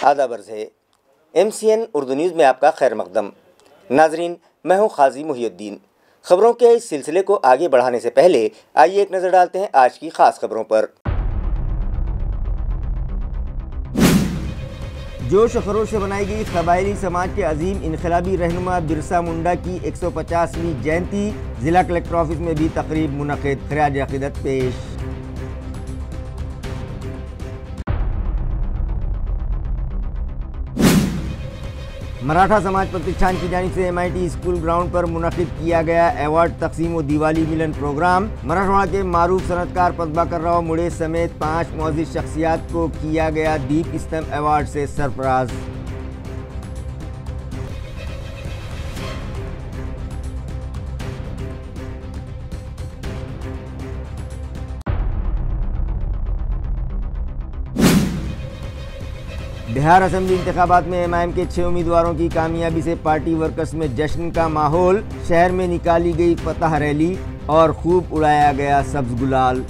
آداب عرض ہے MCN اردو نیوز میں آپ کا خیر مقدم۔ ناظرین، میں ہوں قاضی محی الدین۔ خبروں کے اس سلسلے کو آگے بڑھانے سے پہلے آئیے ایک نظر ڈالتے ہیں آج کی خاص خبروں پر۔ جوش و خروش سے منائی گئی قبائلی سماج کے عظیم انقلابی رہنما برسا منڈا کی 150ویں جینتی، ضلع کلکٹر آفس میں بھی تقریب منعقد، خراج عقیدت پیش۔ مراٹھا سماج پرتشٹھان کی جانب سے MIT اسکول گراؤنڈ پر منعقد کیا گیا ایوارڈ تقسیم و دیوالی ملن پروگرام۔ مراٹھواڑہ کے معروف صنعت کار پدماکر راؤ مڑے سمیت 5 معزز شخصیات کو کیا گیا دیپ استمبھ ایوارڈ سے سرفراز۔ بہار اسمبلی انتخابات میں MIM کے 6 امیدواروں کی کامیابی سے پارٹی ورکرز میں جشن کا ماحول، شہر میں نکالی گئی فتح ریلی اور خوب اڑایا گیا سبز گلال۔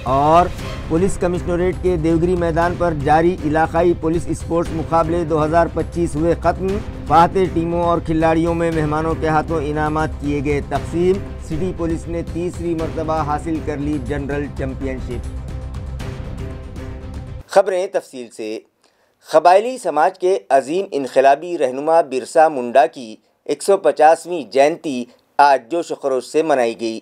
اور پولیس کمشنریٹ کے دیوگری میدان پر جاری علاقائی پولیس اسپورٹس مقابلے 2025 ہوئے ختم، فاتح ٹیموں اور کھلاڑیوں میں مہمانوں کے ہاتھوں انعامات کیے گئے تقسیم، سٹی پولیس نے تیسری مرتبہ حاصل کر لی جنرل چیمپئن شپ۔ خبریں تفصیل سے۔ قبائلی سماج کے عظیم انقلابی رہنما برسا منڈا کی 150ویں جینتی آج جوش و خروش سے منائی گئی۔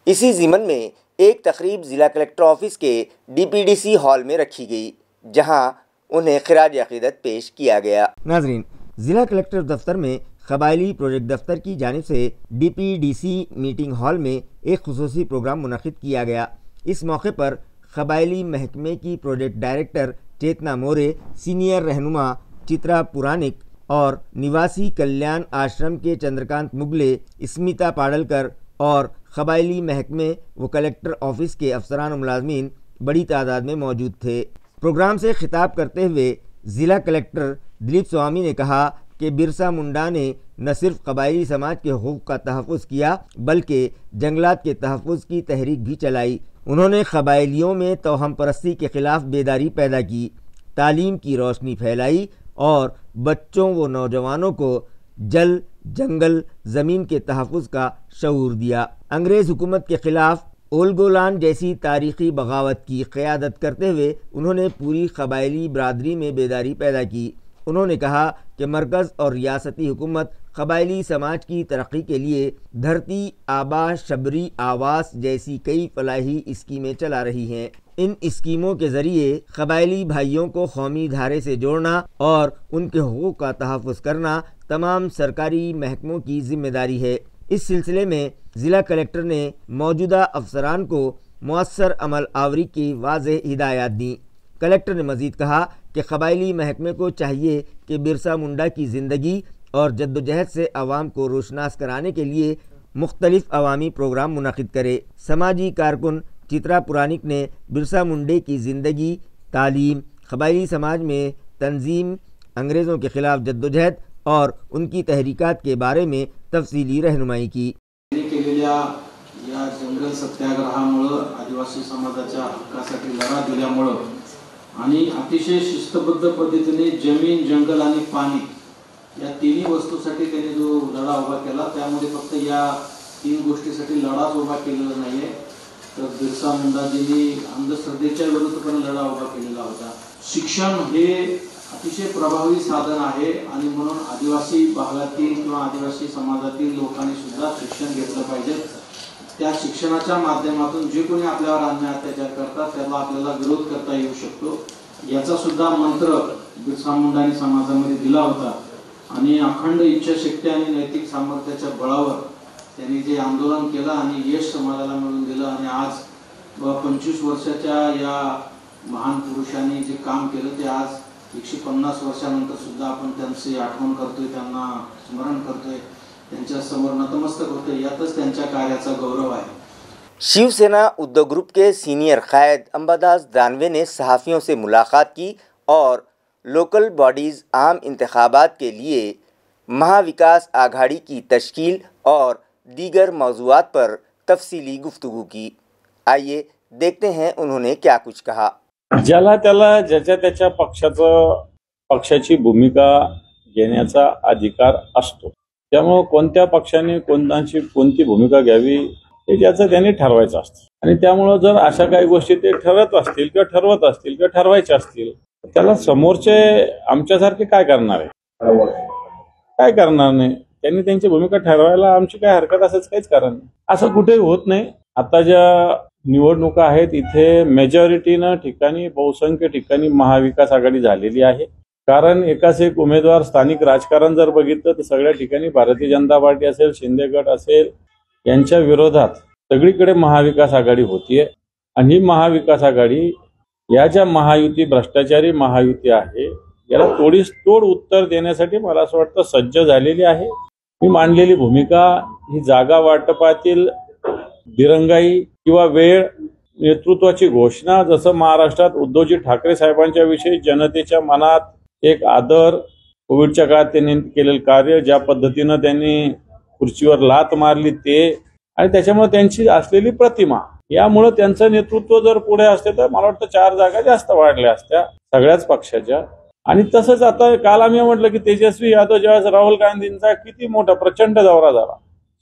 اسی ضمن میں ایک تقریب ضلع کلکٹر آفس کے DPDC ہال میں رکھی گئی، جہاں انہیں خراج عقیدت پیش کیا گیا۔ ناظرین، ضلع کلکٹر دفتر میں قبائلی پروجیکٹ دفتر کی جانب سے DPDC میٹنگ ہال میں ایک خصوصی پروگرام منعقد کیا گیا۔ اس موقع پر قبائلی محکمے کی پروجیکٹ ڈائریکٹر چیتنا مورے، سینئر رہنما چترا پورانک اور نواسی کلیان آشرم کے چندرکانت مغلے، اسمیتا پاڈلکر اور قبائلی محکمے و کلکٹر آفس کے افسران و ملازمین بڑی تعداد میں موجود تھے۔ پروگرام سے خطاب کرتے ہوئے ضلع کلکٹر دلیپ سوامی نے کہا کہ برسا منڈا نے نہ صرف قبائلی سماج کے حقوق کا تحفظ کیا بلکہ جنگلات کے تحفظ کی تحریک بھی چلائی۔ انہوں نے قبائلیوں میں توہم پرستی کے خلاف بیداری پیدا کی، تعلیم کی روشنی پھیلائی اور بچوں و نوجوانوں کو جل، جنگل، زمین کے تحفظ کا شعور دیا۔ انگریز حکومت کے خلاف اولگولان جیسی تاریخی بغاوت کی قیادت کرتے ہوئے انہوں نے پوری قبائلی برادری میں بیداری پیدا کی۔ انہوں نے کہا کہ مرکز اور ریاستی حکومت قبائلی سماج کی ترقی کے لیے دھرتی آبا شبری آواس جیسی کئی فلاحی اسکیمیں چلا رہی ہیں۔ ان اسکیموں کے ذریعے قبائلی بھائیوں کو قومی دھارے سے جوڑنا اور ان کے حقوق کا تحفظ کرنا تمام سرکاری محکموں کی ذمہ داری ہے۔ اس سلسلے میں ضلع کلکٹر نے موجودہ افسران کو مؤثر عمل آوری کی واضح ہدایات دیں۔ کلکٹر نے مزید کہا کہ قبائلی محکمے کو چاہیے کہ برسا منڈا کی زندگی اور جدوجہد سے عوام کو روشناس کرانے کے لیے مختلف عوامی پروگرام منعقد کرے۔ سماجی کارکن چترا پورانک نے برسا منڈے کی زندگی، تعلیم، قبائلی سماج میں تنظیم، انگریزوں کے خلاف جدوجہد اور ان کی تحریکات کے بارے میں تفصیلی رہنمائی کی۔ या जंगल सत्याग्रहामुळे आदिवासी समाजाच्या हक्कासाठी लढा दिल्यामुळे आणि अतिशय शिस्तबद्ध पद्धतीने जमीन, जंगल आणि पाणी या तिन्ही वस्तूसाठी त्यांनी जो लढा उभा केला, त्यामध्ये फक्त या 3 गोष्टीसाठी लढाच उभा केलेला नाहीये, तर बिरसा मुंडाजींनी अंधश्रद्धेच्या विरुद्ध पण लढा उभा केलेला होता। शिक्षण हे अतिशय प्रभावी साधन आहे आणि म्हणून आदिवासी भागातील किंवा आदिवासी समाजातील लोकांनी सुद्धा शिक्षण घेतलं पाहिजे। त्या शिक्षणाच्या माध्यमातून जे कोणी आपल्यावर अन्याय अत्याचार करतात त्याला आपल्याला विरोध करता येऊ शकतो, याचा सुद्धा मंत्र बिरसा मुंडांनी समाजामध्ये दिला होता। आणि अखंड इच्छाशक्ती आणि नैतिक सामर्थ्याच्या बळावर त्यांनी जे आंदोलन केलं आणि यश समाजाला मिळवून दिलं आणि आज 25 वर्षाच्या या महान पुरुषांनी जे काम केलं ते आज 150 वर्षानंतर सुद्धा आपण त्यांची आठवण करतोय, त्यांना स्मरण करतोय, त्यांच्या समोर नतमस्तक होतोय, यातच त्यांच्या कार्याचा गौरव आहे। शिव सेना उद्धव ग्रुप के सीनियर कायद अंबादास दानवे ने सहाफ़ियों से मुलाकात की और लोकल बॉडीज़ आम इंतखाबात के लिए महाविकास आघाड़ी की तश्कील और दीगर मौज़ूआत पर तफसीली गुफ्तगू की। आइए देखते हैं उन्होंने क्या कुछ कहा। ज्याला त्याला ज्याच्या त्याच्या पक्षाची भूमिका घेण्याचा अधिकार असतो, त्यामुळे कोणत्या पक्षाने कोणती भूमिका घ्यावी हे ज्याचं त्यांनी ठरवायचं असतं। आणि त्यामुळे जर अशा काही गोष्टी ते ठरवत असतील किंवा ठरवायच्या असतील, त्याला समोरचे आमच्यासारखे काय करणार आहे? काय करणार नाही। त्यांनी त्यांची भूमिका ठरवायला आमची काय हरकत असेल, काहीच कारण नाही। असं कुठेही होत नाही। आता ज्या निवडणुका आहेत इथे मेजॉरिटीनं ठिकाणी, बहुसंख्य ठिकाणी महाविकास आघाडी झालेली आहे। कारण एकाच एक उमेदवार, स्थानिक राजकारण जर बघितलं तर सगळ्या ठिकाणी भारतीय जनता पार्टी असेल, शिंदे गट असेल, यांच्या विरोधात सगळीकडे महाविकास आघाडी होतीये। आणि ही महाविकास आघाडी या ज्या महायुती, भ्रष्टाचारी महायुती आहे, याला तोड उत्तर देण्यासाठी मला असं वाटतं सज्ज झालेली आहे। मी मांडलेली भूमिका ही जागा वाटपातील दिरंगाई किंवा वेळ, नेतृत्वाची घोषणा, जसं महाराष्ट्रात उद्धवजी ठाकरे साहेबांच्या विषयी जनतेच्या मनात एक आदर, कोविडच्या काळात त्यांनी केलेलं कार्य, ज्या पद्धतीनं त्यांनी खुर्चीवर लात मारली ते, आणि त्याच्यामुळे त्यांची असलेली प्रतिमा, यामुळे त्यांचं नेतृत्व जर पुढे असते तर मला वाटतं 4 जागा जास्त वाढल्या असत्या सगळ्याच पक्षाच्या। आणि तसंच आता काल आम्ही म्हटलं की तेजस्वी यादव ज्यावेळेस राहुल गांधींचा किती मोठा प्रचंड दौरा झाला,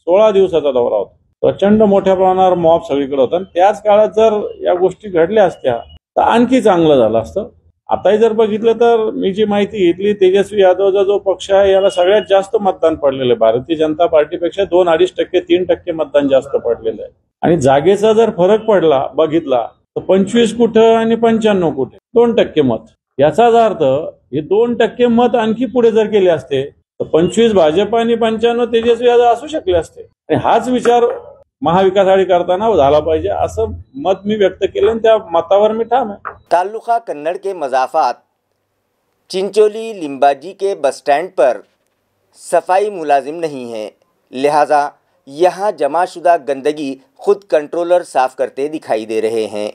16 दिवसाचा दौरा होता, प्रचंड मोठ्या प्रमाणावर मॉब सगळीकडे होता, त्याच काळात जर या गोष्टी घडल्या असत्या तर आणखी चांगलं झालं असतं। आताही जर बघितलं तर मी जी माहिती घेतली, तेजस्वी यादवचा जो पक्ष आहे याला सगळ्यात जास्त मतदान पडलेलं आहे। भारतीय जनता पार्टीपेक्षा 2-2.5%, 3% मतदान जास्त पडलेलं आहे। आणि जागेचा जर फरक बघितला तर 25 कुठं आणि 95 कुठे, 2% मत। याचाच अर्थ हे 2% मत आणखी पुढे जर केले असते तर 25 भाजप आणि 95 तेजस्वी यादव असू शकले असते। आणि हाच विचार महाविकास आघाडी करताना झाला पाहिजे असं मत मी व्यक्त केलं, आणि त्या मतावर मी ठाम आहे। तालुका कन्नड़ के मज़ाफ़ात चिंचोली लिम्बाजी के बस स्टैंड पर सफाई मुलाजिम नहीं है, लिहाजा यहाँ जमाशुदा गंदगी खुद कंट्रोलर साफ करते दिखाई दे रहे हैं।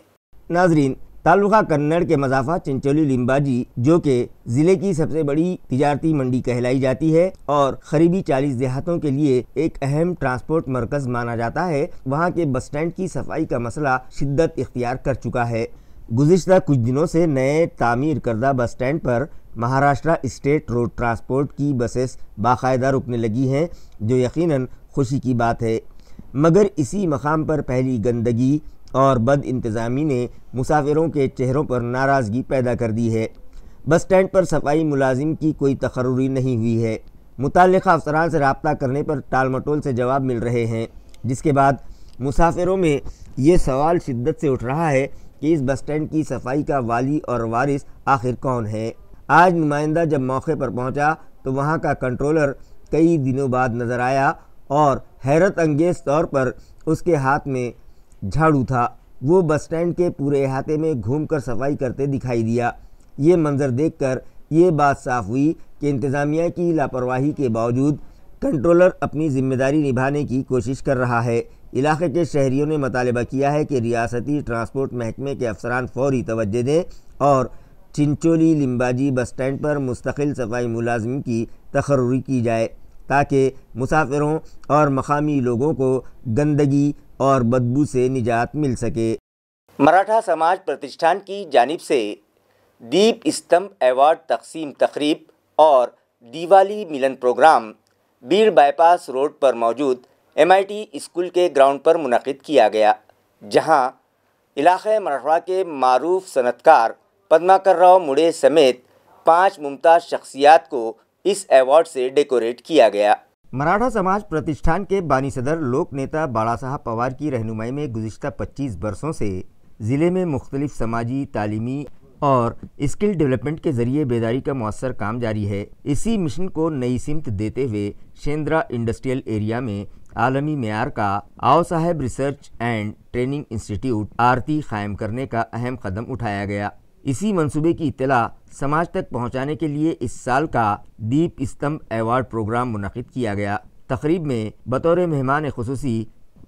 नाजरीन, तालुका कन्नड़ के मज़ाफ़ात चिंचोली लिम्बाजी, जो कि ज़िले की सबसे बड़ी तिजारती मंडी कहलाई जाती है और करीबी 40 देहातों के लिए एक अहम ट्रांसपोर्ट मरकज़ माना जाता है, वहाँ के बस स्टैंड की सफाई का मसला शिद्दत इख्तियार कर चुका है। गुज़िश्ता कुछ दिनों से नए तामीर करदा बस स्टैंड पर महाराष्ट्र स्टेट रोड ट्रांसपोर्ट की बसेस बाकायदा रुकने लगी हैं, जो यकीनन खुशी की बात है। मगर इसी मकाम पर पहली गंदगी और बद इंतज़ामी ने मुसाफिरों के चेहरों पर नाराज़गी पैदा कर दी है। बस स्टैंड पर सफाई मुलाजिम की कोई तकर्रुरी नहीं हुई है। मुतल्लिक़ा अफसरान से रब्ता करने पर टाल मटोल से जवाब मिल रहे हैं, जिसके बाद मुसाफिरों में ये सवाल शिद्दत से उठ रहा है कि इस बस स्टैंड की सफाई का वाली और वारिस आखिर कौन है। आज नुमाइंदा जब मौके पर पहुंचा तो वहां का कंट्रोलर कई दिनों बाद नज़र आया और हैरत अंगेज़ तौर पर उसके हाथ में झाड़ू था। वो बस स्टैंड के पूरे अहाते में घूमकर सफाई करते दिखाई दिया। ये मंजर देखकर ये बात साफ हुई कि इंतज़ामिया की लापरवाही के बावजूद कंट्रोलर अपनी ज़िम्मेदारी निभाने की कोशिश कर रहा है। इलाके के शहरियों ने मुतालबा किया है कि रियासती ट्रांसपोर्ट महकमे के अफसरान फौरी तवज्जो दें और चिंचोली लिम्बाजी बस स्टैंड पर मुस्तकिल सफाई मुलाजिम की तकर्रुरी की जाए, ताकि मुसाफिरों और मकामी लोगों को गंदगी और बदबू से निजात मिल सके। मराठा समाज प्रतिष्ठान की जानिब से दीप स्तंभ अवार्ड तकसीम तकरीब और दिवाली मिलन प्रोग्राम बीड़ बाईपास रोड पर मौजूद MIT स्कूल के ग्राउंड पर मुनक़िद किया गया, जहां इलाक़े मराठवाड़ा के मारूफ सनतकार पद्माकर राव मुड़े समेत 5 मुमताज़ शख्सियात को इस अवार्ड से डेकोरेट किया गया। मराठा समाज प्रतिष्ठान के बानी सदर लोक नेता बाला साहब पवार की रहनुमाई में गुज़िश्ता 25 बरसों से ज़िले में मुख्तलिफ समाजी, तालीमी और स्किल डेवलपमेंट के ज़रिए बेदारी का मौसर काम जारी है। इसी मिशन को नई सिमत देते हुए शेंद्रा इंडस्ट्रियल एरिया में आलमी मेयार का आओ साहेब रिसर्च एंड ट्रेनिंग इंस्टीट्यूट आरती कायम करने का अहम कदम उठाया गया। इसी मंसूबे की इत्तला समाज तक पहुंचाने के लिए इस साल का दीप स्तंभ अवार्ड प्रोग्राम मुनक़िद किया गया। तकरीब में बतौर मेहमान खुसूसी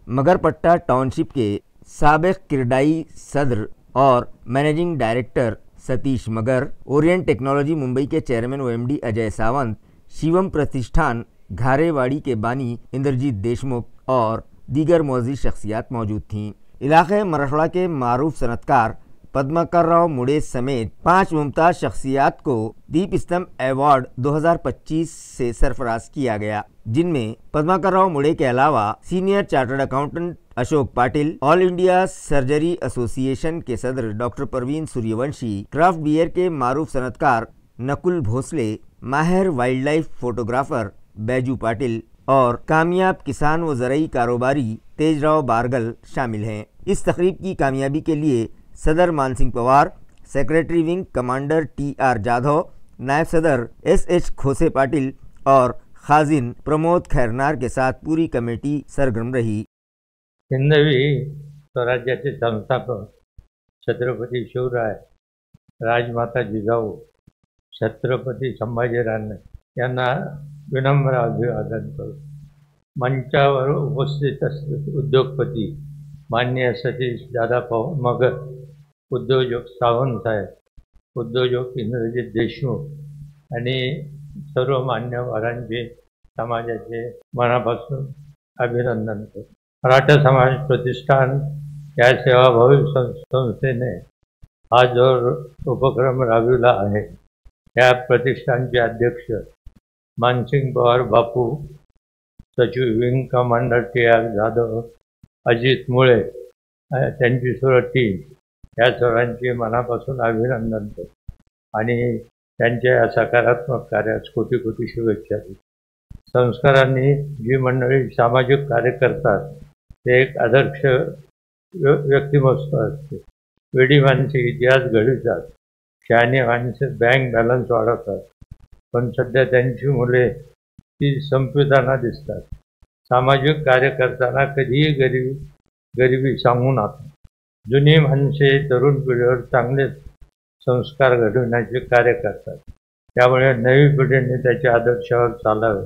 मगरपट्टा टाउनशिप के साबिक़ किरडाई सदर और मैनेजिंग डायरेक्टर सतीश मगर, ओरिएंट टेक्नोलॉजी मुंबई के चेयरमैन OMD अजय सावंत, शिवम प्रतिष्ठान घारेवाड़ी के बानी इंद्रजीत देशमुख और دیگر معزز شخصیات موجود تھیں۔ علاقے مراٹھواڑہ کے معروف صنعتکار پدماکر راؤ موڑے سمیت 5 ممتاز شخصیات کو دیپ استمبھ ایوارڈ 2025 سے سرفراز کیا گیا، جن میں پدماکر راؤ موڑے کے علاوہ senior chartered accountant Ashok Patil, all India surgery association کے صدر doctor Praveen Suryavanshi, craft beer کے معروف صنعتکار نکل بھوسلے، ماہر wildlife photographer Biju Patil اور کامیاب کسان و زرعی کاروباری تیج راؤ بارگل شامل ہیں۔ اس تقریب کی کامیابی کے لیے صدر مان Singh Pawar, secretary wing commander T R Jadhav, نائب صدر ایس ایچ کھوسے پاٹل اور خازن پرمود خیرنار کے ساتھ پوری کمیٹی سرگرم رہی۔ हिंदवी स्वराज्याचे संस्थापक छत्रपती शिवराय, राजमाता जिजाऊ, छत्रपती संभाजीराजे यांना विनम्र अभिवादन करतो। मंचावर उपस्थित असलेले उद्योगपती माननीय सतीश दादा मगर, उद्योजक सावंतसाहेब, उद्योजक इंद्रजित देशमुख आणि सर्व मान्यवरांचे समाजाचे मनापासून अभिनंदन करतो। मराठा समाज प्रतिष्ठान या सेवाभावी संस्थेने हा जो उपक्रम राबविला आहे, या प्रतिष्ठानचे अध्यक्ष मानसिंग पवार बापू, सचिव wing commander T R Jadhav, Ajit Mule, त्यांची सर्व टीम, या सर्वांचे मनापासून अभिनंदन करतो आणि त्यांच्या या सकारात्मक कार्यास कोटी कोटी शुभेच्छा देतो। संस्कारांनी जी मंडळी सामाजिक कार्य करतात ते एक आदर्श व्यक्तिमत्व असते। वेडी माणसे इतिहास घडवितात, शहाणी माणसे बँक बॅलन्स वाढवतात, पण सध्या त्यांची मुले ती संपविताना दिसतात। सामाजिक कार्य करताना कधीही गरिबी सांगू नका। जुनी माणसे तरुण पिढीवर चांगले संस्कार घडविण्याचे कार्य करतात, त्यामुळे नवी पिढीने त्याच्या आदर्शावर चालावे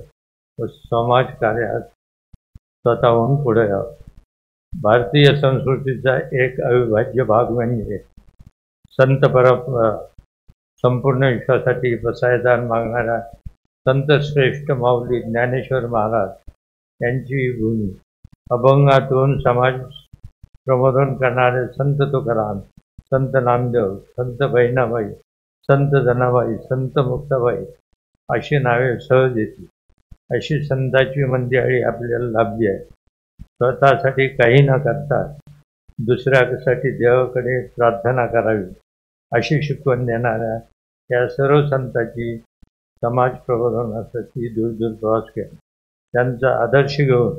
व समाज कार्यात स्वतःहून पुढे यावं। भारतीय संस्कृतीचा एक अविभाज्य भाग म्हणजे संत परंपरा। संपूर्ण विश्वासाठी बसायदान मागणाऱ्या संत श्रेष्ठ माऊली ज्ञानेश्वर महाराज यांची भूमी, अभंगातून समाज प्रबोधन करणारे संत तुकाराम, संत नामदेव, संत बहिणाबाई, संत जनाबाई, संत मुक्ताबाई अशी नावे सहज येतील। अशी संतांची मंदिरे आपल्याला लाभली आहे। स्वतःसाठी काही न करता दुसऱ्यासाठी देवाकडे प्रार्थना करावी अशी शिकवण देणाऱ्या या सर्व संतांची समाज प्रबोधनासाठी दूर दूर प्रवास केला। त्यांचा आदर्श घेऊन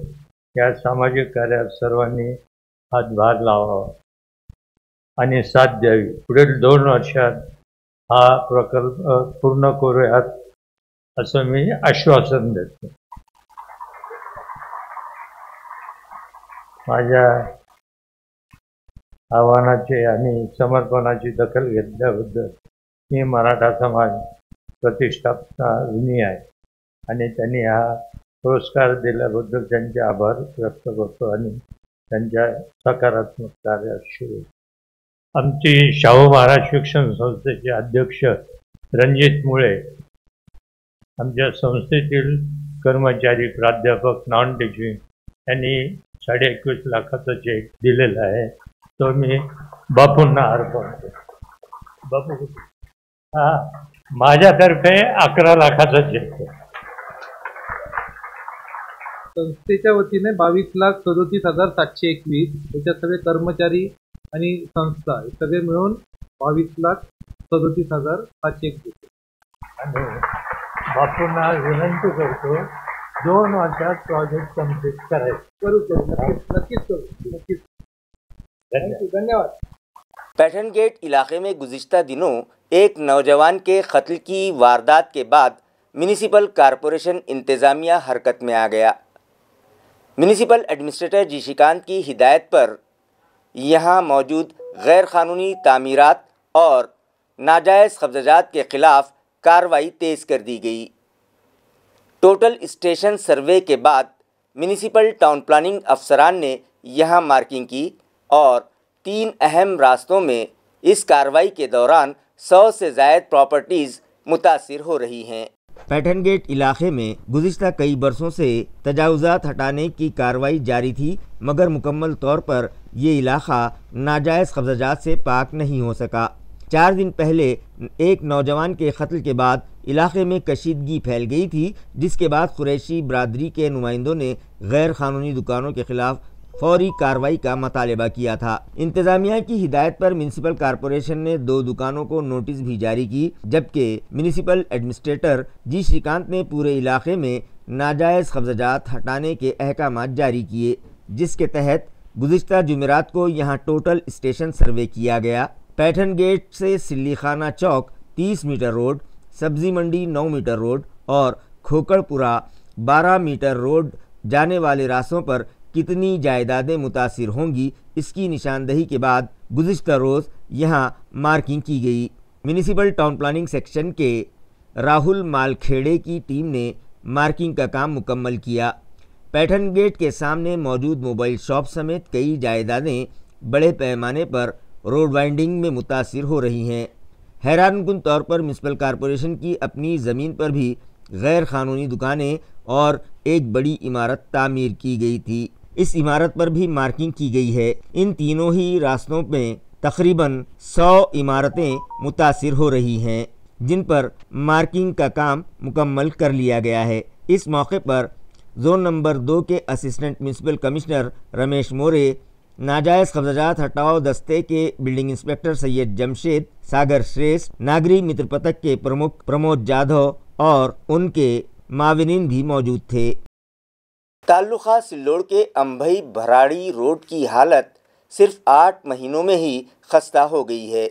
या सामाजिक कार्यात सर्वांनी हातभार लावावा आणि साथ द्यावी। पुढील 2 वर्षात हा प्रकल्प पूर्ण करूयात असं मी आश्वासन देतो। माझ्या आव्हानाचे आणि समर्पणाची दखल घेतल्याबद्दल मी मराठा समाज प्रतिष्ठापना ऋणी आहे आणि त्यांनी हा पुरस्कार दिल्याबद्दल त्यांचे आभार व्यक्त करतो आणि त्यांच्या सकारात्मक कार्यास शुभेच्छा। आमची शाहू महाराज शिक्षण संस्थेचे अध्यक्ष रणजित मुळे, आमच्या संस्थेतील कर्मचारी, प्राध्यापक, नॉन टीचिंग यांनी 21.5 लाखाचा चेक दिलेला आहे, तो मी बापूंना अर्पण करतो। बापू, माझ्यातर्फे 11 लाखाचा चेक। संस्थेच्या वतीने 22,37,721, त्याच्यात सगळे कर्मचारी आणि संस्था सगळे मिळून 22,37,721। आणि बापूंना विनंती करतो 2 वर्षात प्रोजेक्ट कंप्लीट करायचं। नक्कीच करू। धन्यवाद। पैठन गेट इलाके में गुज़िश्ता दिनों एक नौजवान के कत्ल की वारदात के बाद म्यूनिसिपल कॉरपोरेशन इंतज़ामिया हरकत में आ गया। म्यूनिसिपल एडमिनिस्ट्रेटर जी श्रीकांत की हिदायत पर यहाँ मौजूद गैर कानूनी तामीरात और नाजायज़ कब्ज़ात के ख़िलाफ़ कार्रवाई तेज़ कर दी गई। टोटल स्टेशन सर्वे के बाद म्यूनिसिपल टाउन प्लानिंग अफसरान ने यहाँ मार्किंग की और 3 अहम रास्तों में इस कार्रवाई के दौरान 100 से ज़ायद प्रॉपर्टीज़ मुतासिर हो रही हैं। पैठन गेट इलाके में गुज़िश्ता कई बरसों से तजावुज़ात हटाने की कार्रवाई जारी थी, मगर मुकम्मल तौर पर ये इलाका नाजायज़ कब्ज़ात से पाक नहीं हो सका। 4 दिन पहले एक नौजवान के कत्ल के बाद इलाके में कशीदगी फैल गई थी, जिसके बाद कुरैशी बरादरी के नुमाइंदों ने गैर कानूनी दुकानों के खिलाफ फौरी कार्रवाई का मुतालबा किया था। इंतज़ामिया की हिदायत पर म्यूनिसिपल कॉरपोरेशन ने 2 दुकानों को नोटिस भी जारी की, जबकि म्यूनिसिपल एडमिनिस्ट्रेटर जी श्रीकांत ने पूरे इलाके में नाजायज़ कब्ज़ात हटाने के अहकाम जारी किए, जिसके तहत गुज़िश्ता जुमेरात को यहाँ टोटल स्टेशन सर्वे किया गया। पैठन गेट से सिल्ली खाना चौक 30 मीटर रोड, सब्जी मंडी 9 मीटर रोड और खोकड़पुरा 12 मीटर रोड जाने वाले रास्तों पर कितनी जायदादें मुतासिर होंगी, इसकी निशानदही के बाद गुज़िश्ता रोज़ यहाँ मार्किंग की गई। म्यूनिसिपल टाउन प्लानिंग सेक्शन के राहुल मालखेड़े की टीम ने मार्किंग का काम मुकम्मल किया। पैठन गेट के सामने मौजूद मोबाइल शॉप समेत कई जायदादें बड़े पैमाने पर रोड वाइंडिंग में मुतासिर हो रही हैं। हैरानकुन तौर पर म्यूनिसिपल कॉरपोरेशन की अपनी ज़मीन पर भी गैर कानूनी दुकानें और एक बड़ी इमारत तामीर की गई थी। इस इमारत पर भी मार्किंग की गई है। इन तीनों ही रास्तों में तकरीबन 100 इमारतें मुतासिर हो रही हैं, जिन पर मार्किंग का काम मुकम्मल कर लिया गया है। इस मौके पर जोन नंबर 2 के असिस्टेंट म्यूनिसिपल कमिश्नर रमेश मोरे, नाजायज़ कब्ज़ात हटाओ दस्ते के बिल्डिंग इंस्पेक्टर सैयद जमशेद सागर श्रेष्ठ, नागरिक मित्र पथक के प्रमुख प्रमोद जाधव और उनके माविनीन भी मौजूद थे। ताल्लुका सिल्लोड़ के अंभई भराड़ी रोड की हालत सिर्फ 8 महीनों में ही खस्ता हो गई है